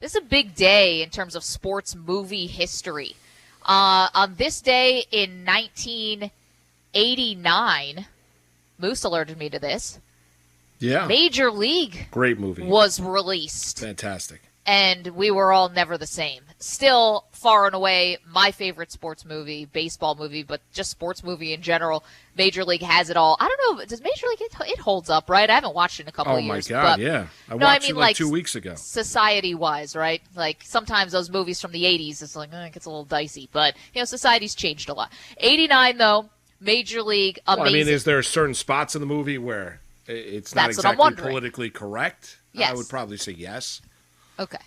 This is a big day in terms of sports movie history. On this day in 1989, Moose alerted me to this. Yeah. Major League. Great movie. Was released. Fantastic. And we were all never the same. Still, far and away, my favorite sports movie, baseball movie, but just sports movie in general. Major League has it all. I don't know, does Major League, it holds up, right? I haven't watched it in a couple of years. Oh, my God, yeah. I watched it like 2 weeks ago. Society-wise, right? Like, sometimes those movies from the 80s, it's like, it gets a little dicey. But, society's changed a lot. 89, though, Major League, amazing. Well, I mean, is there certain spots in the movie where it's not exactly politically correct? Yes. I would probably say yes. Okay.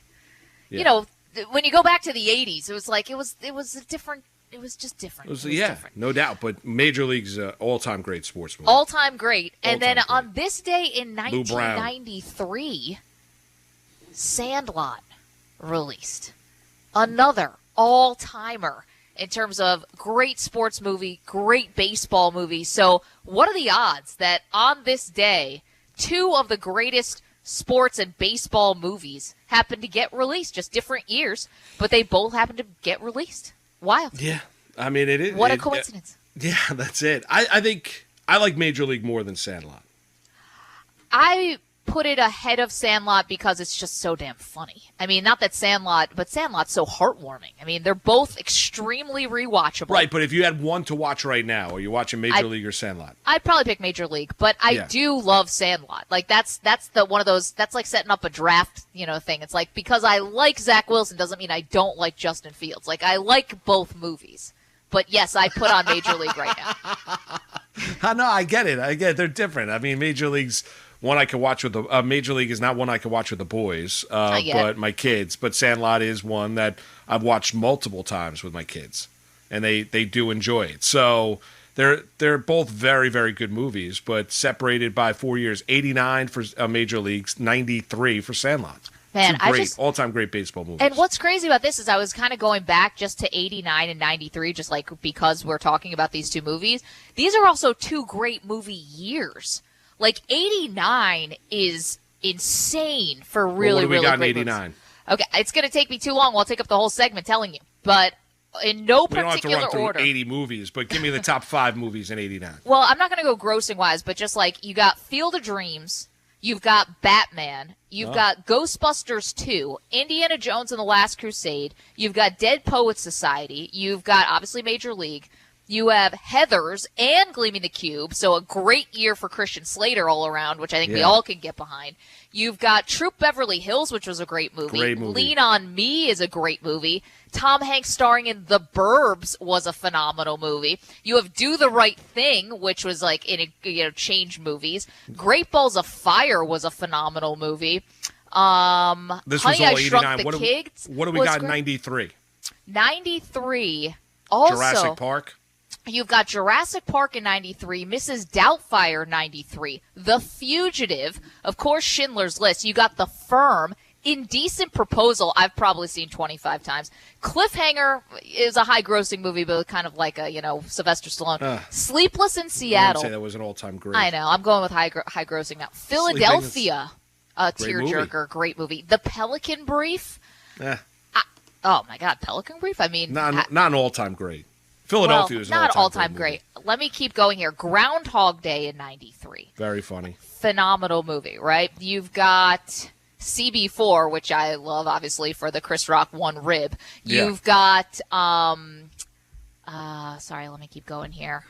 Yeah. When you go back to the 80s, it was like it was different. It was just different. It was different. No doubt. But Major League's all-time great sports movie. All-time great. And then on this day in 1993, Sandlot released. Another all-timer in terms of great sports movie, great baseball movie. So what are the odds that on this day, two of the greatest sports and baseball movies happen to get released, just different years, but they both happen to get released? Wild. Yeah. I mean, it is. What a coincidence. Yeah, that's it. I think I like Major League more than Sandlot. I put it ahead of Sandlot because it's just so damn funny. I mean, not that but Sandlot's so heartwarming. I mean, they're both extremely rewatchable. Right, but if you had one to watch right now, are you watching Major League or Sandlot? I'd probably pick Major League, but I do love Sandlot. Like, that's the one of those, that's like setting up a draft, thing. It's like, because I like Zach Wilson doesn't mean I don't like Justin Fields. Like, I like both movies. But yes, I put on Major League right now. No, I get it. They're different. I mean, Major League's one I could watch with Major League is not one I could watch with the boys, but my kids. But Sandlot is one that I've watched multiple times with my kids, and they do enjoy it. So they're both very, very good movies, but separated by 4 years. 89 for Major League's, 93 for Sandlot. Man, all-time great baseball movies. And what's crazy about this is I was kind of going back just to 89 and 93, just like because we're talking about these two movies. These are also two great movie years. Like, 89 is insane for really, really great movies. What do we got in 89? Movies. Okay, it's going to take me too long. I'll take up the whole segment telling you. But in no particular order. We don't have to run through 80 movies, but give me the top 5 movies in 89. Well, I'm not going to go grossing-wise, but just like you got Field of Dreams, you've got Batman, you've got Ghostbusters 2, Indiana Jones and the Last Crusade, you've got Dead Poets Society, you've got, obviously, Major League, you have Heathers and Gleaming the Cube, so a great year for Christian Slater all around, which I think we all can get behind. You've got Troop Beverly Hills, which was a great movie. Lean on Me is a great movie. Tom Hanks starring in The Burbs was a phenomenal movie. You have Do the Right Thing, which was like change movies. Great Balls of Fire was a phenomenal movie. This was Honey, all I 89. Shrunk the Kids. What do we got in 93? 93. Also, Jurassic Park. You've got Jurassic Park in 93, Mrs. Doubtfire 93, The Fugitive, of course Schindler's List. You got The Firm, Indecent Proposal, I've probably seen 25 times. Cliffhanger is a high-grossing movie, but kind of like a, Sylvester Stallone. Sleepless in Seattle. I would say that was an all-time great. I know, I'm going with high-grossing now. Philadelphia, a tearjerker, great movie. The Pelican Brief. Oh my God, Pelican Brief? I mean, not an all-time great. Philadelphia is not all-time great. Let me keep going here. Groundhog Day in 93. Very funny. Phenomenal movie, right? You've got CB4, which I love, obviously, for the Chris Rock one rib. You've got, sorry, let me keep going here.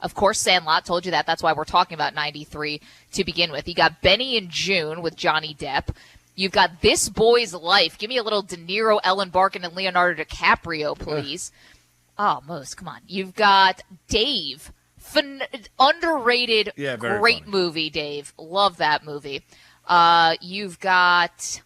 Of course, Sandlot, told you that. That's why we're talking about 93 to begin with. You got Benny and June with Johnny Depp. You've got This Boy's Life. Give me a little De Niro, Ellen Barkin, and Leonardo DiCaprio, please. Oh, Moose, come on. You've got Dave. Underrated, great funny movie, Dave. Love that movie. You've got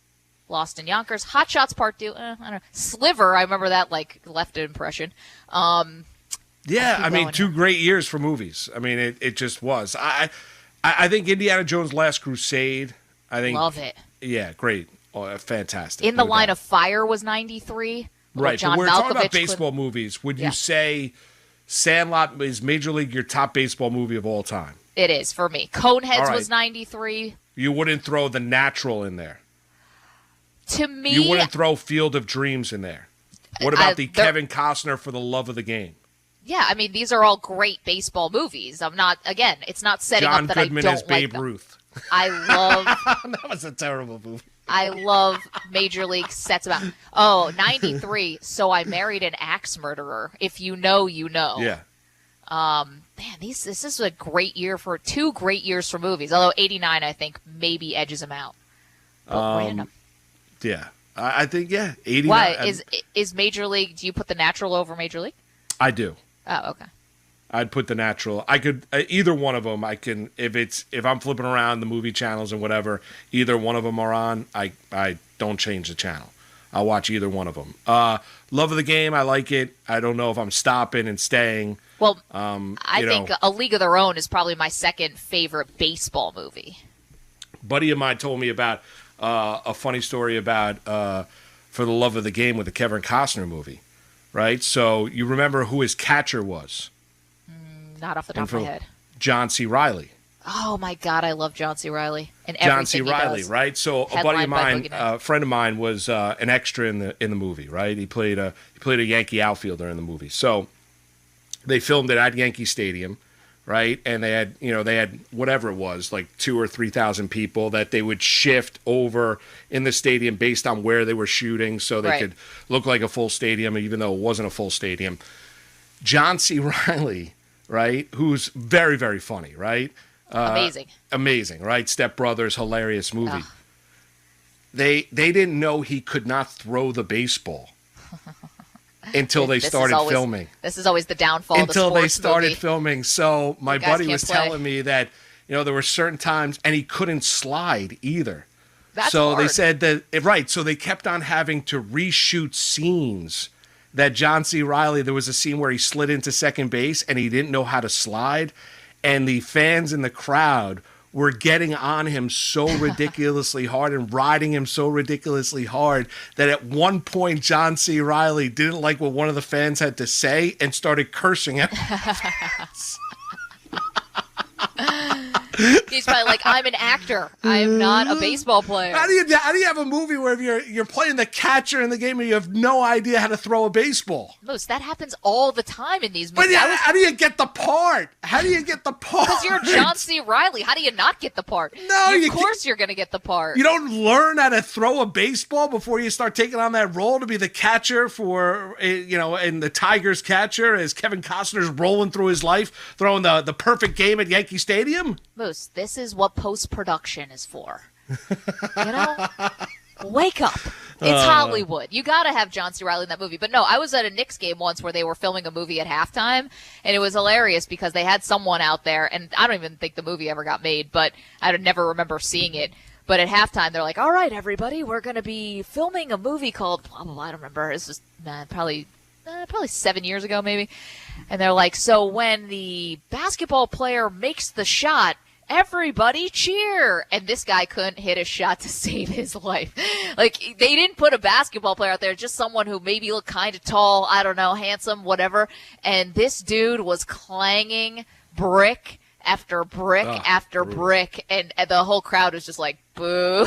Lost in Yonkers. Hot Shots Part 2. I don't know. Sliver, I remember that, left an impression. Two great years for movies. I mean, it just was. I think Indiana Jones' Last Crusade. Love it. Yeah, great. Fantastic. In the Line of Fire was 93. Right, John but we're Malkovich talking about baseball movies. Would you say Sandlot is Major League your top baseball movie of all time? It is, for me. Coneheads was 93. You wouldn't throw The Natural in there? To me, you wouldn't throw Field of Dreams in there. What about the Kevin Costner For the Love of the Game? Yeah, I mean, these are all great baseball movies. I'm not, again, it's not setting John up that Goodman I don't as Babe like Ruth. I love... That was a terrible movie. I love Major League sets about... Oh, 93, So I Married an Axe Murderer. If you know, you know. Yeah. Man, this is a great year for... 2 great years for movies. Although 89, I think, maybe edges them out. But random. Yeah. I think, 89. Why? Is Major League... Do you put The Natural over Major League? I do. Oh, okay. I'd put The Natural. I could either one of them. I can if I'm flipping around the movie channels and whatever. Either one of them are on. I don't change the channel. I'll watch either one of them. Love of the Game. I like it. I don't know if I'm stopping and staying. Well, I think A League of Their Own is probably my second favorite baseball movie. A buddy of mine told me about a funny story about For the Love of the Game with the Kevin Costner movie. Right? So you remember who his catcher was? Not off the top of my head. John C. Reilly. Oh, my God. I love John C. Reilly. And John C. everything Reilly, he does. right? So a buddy of mine, a friend of mine, was an extra in the movie, right? He played a Yankee outfielder in the movie. So they filmed it at Yankee Stadium, right? And they had whatever it was, like 2,000 or 3,000 people that they would shift over in the stadium based on where they were shooting, so they could look like a full stadium, even though it wasn't a full stadium. John C. Reilly, right? Who's very, very funny, right? Amazing, right? Step Brothers, hilarious movie. They didn't know he could not throw the baseball until they started filming. This is always the downfall until of the they started movie. filming. So my buddy was telling me that there were certain times, and he couldn't slide either. That's so hard. They said that so they kept on having to reshoot scenes. That John C. Reilly, there was a scene where he slid into second base and he didn't know how to slide, and the fans in the crowd were getting on him so ridiculously hard and riding him so ridiculously hard that at one point John C. Reilly didn't like what one of the fans had to say and started cursing at He's probably like, I'm an actor. I am not a baseball player. How do you have a movie where you're playing the catcher in the game and you have no idea how to throw a baseball? Moose, that happens all the time in these movies. But how do you get the part? How do you get the part? Because you're John C. Reilly. How do you not get the part? No, of course you're going to get the part. You don't learn how to throw a baseball before you start taking on that role to be the catcher for, and the Tigers catcher as Kevin Costner's rolling through his life, throwing the perfect game at Yankee Stadium? Moose, this is what post-production is for. Wake up. It's Hollywood. You got to have John C. Reilly in that movie. But no, I was at a Knicks game once where they were filming a movie at halftime, and it was hilarious because they had someone out there, and I don't even think the movie ever got made, but I never remember seeing it. But at halftime, they're like, all right, everybody, we're going to be filming a movie called blah, blah, blah. I don't remember. It's just probably 7 years ago maybe. And they're like, so when the basketball player makes the shot, everybody cheer. And this guy couldn't hit a shot to save his life. Like, they didn't put a basketball player out there, just someone who maybe looked kind of tall, I don't know, handsome, whatever. And this dude was clanging brick after brick after brick. And the whole crowd was just like, boo.